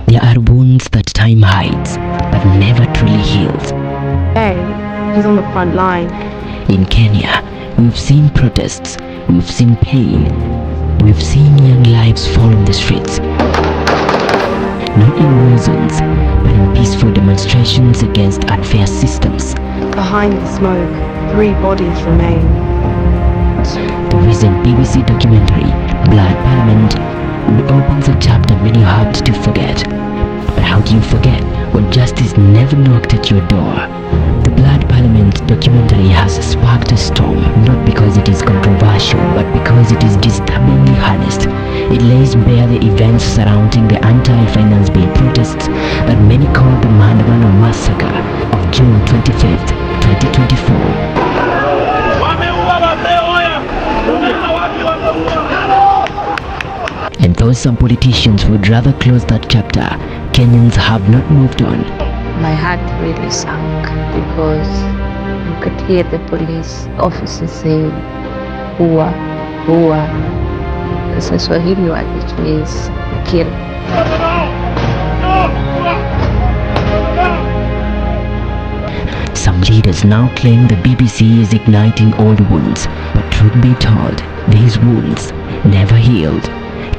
There are wounds that time hides, but never truly heals. Hey, he's on the front line. In Kenya, we've seen protests, we've seen pain, we've seen young lives fall in the streets. Not in war zones, but in peaceful demonstrations against unfair systems. Behind the smoke, 3 bodies remain. The recent BBC documentary, Blood Parliament, reopens a chapter many hoped to forget. But how do you forget when justice never knocked at your door? The Blood Parliament documentary has sparked a storm, not because it is controversial, but because it is disturbingly honest. It lays bare the events surrounding the anti-finance bill protests that many call the Maandamano massacre of June 25th, 2024. And though some politicians would rather close that chapter, Kenyans have not moved on. My heart really sank because you could hear the police officers saying, "Ua, ua." It's a Swahili word which means kill. Some leaders now claim the BBC is igniting old wounds, but truth be told, these wounds never healed.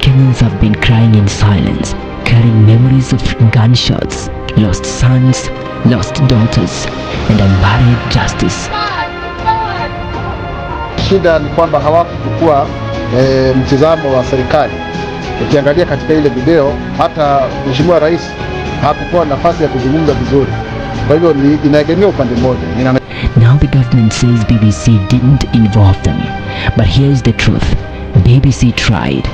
Kenyans have been crying in silence, carrying memories of gunshots, lost sons, lost daughters, and unburied justice. Shida ni kwamba hawakuchukua mtizamo wa serikali. Ukiangalia katika ile video, hata Mheshimiwa Rais hakupewa nafasi ya kuzungumza vizuri. Kwa hivyo inaegemea upande mmoja. Now the government says BBC didn't involve them, but here's the truth. BBC tried.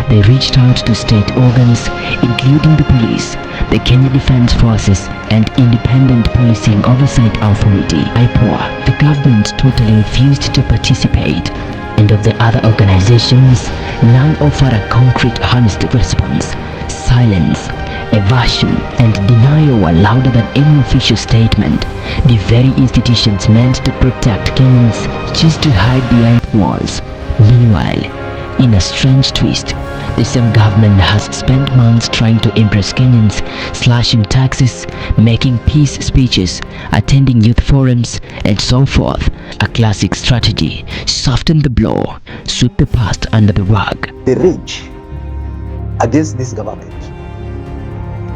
They reached out to state organs, including the police, the Kenya Defence Forces, and Independent Policing Oversight Authority, IPOA. The government totally refused to participate, and of the other organizations, none offer a concrete, honest response. Silence, evasion, and denial were louder than any official statement. The very institutions meant to protect Kenyans choose to hide behind walls. Meanwhile, in a strange twist, the same government has spent months trying to impress Kenyans, slashing taxes, making peace speeches, attending youth forums, and so forth. A classic strategy: soften the blow, sweep the past under the rug. The rage against this government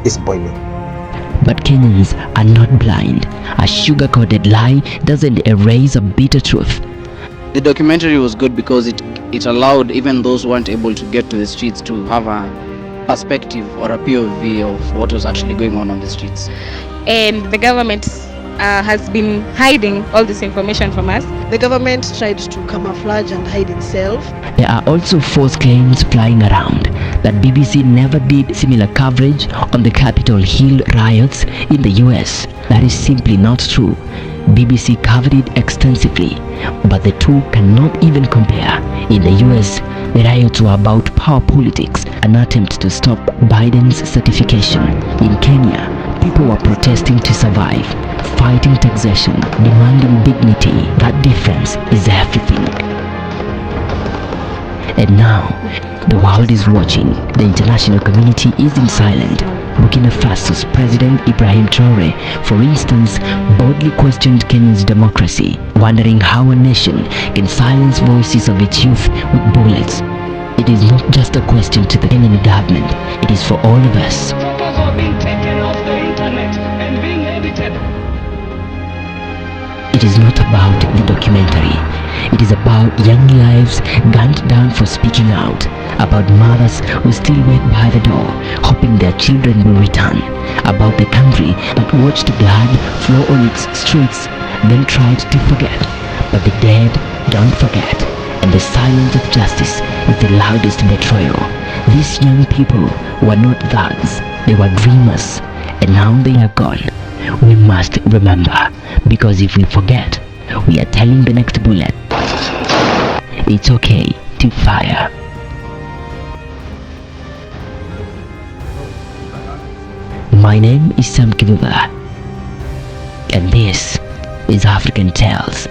is boiling. But Kenyans are not blind. A sugar-coated lie doesn't erase a bitter truth. The documentary was good because it allowed even those who weren't able to get to the streets to have a perspective or a POV of what was actually going on the streets. And the government has been hiding all this information from us. The government tried to camouflage and hide itself. There are also false claims flying around that BBC never did similar coverage on the Capitol Hill riots in the US. That is simply not true. BBC covered it extensively, but the two cannot even compare. In the US, the riots were about power politics, an attempt to stop Biden's certification. In Kenya, people were protesting to survive, fighting taxation, demanding dignity. That difference is everything. And now, the world is watching. The international community isn't silent. Burkina Faso's President Ibrahim Traore, for instance, boldly questioned Kenya's democracy, wondering how a nation can silence voices of its youth with bullets. It is not just a question to the Kenyan government, it is for all of us. Photos are being taken off the internet and being edited. It is not about the documentary. It is about young lives gunned down for speaking out, about mothers who still wait by the door, hoping their children will return, about the country that watched blood flow on its streets, then tried to forget. But the dead don't forget, and the silence of justice is the loudest betrayal. These young people were not thugs, they were dreamers, and now they are gone. We must remember, because if we forget, we are telling the next bullet, it's okay to fire. My name is Sam Kivuva, and this is African Tales.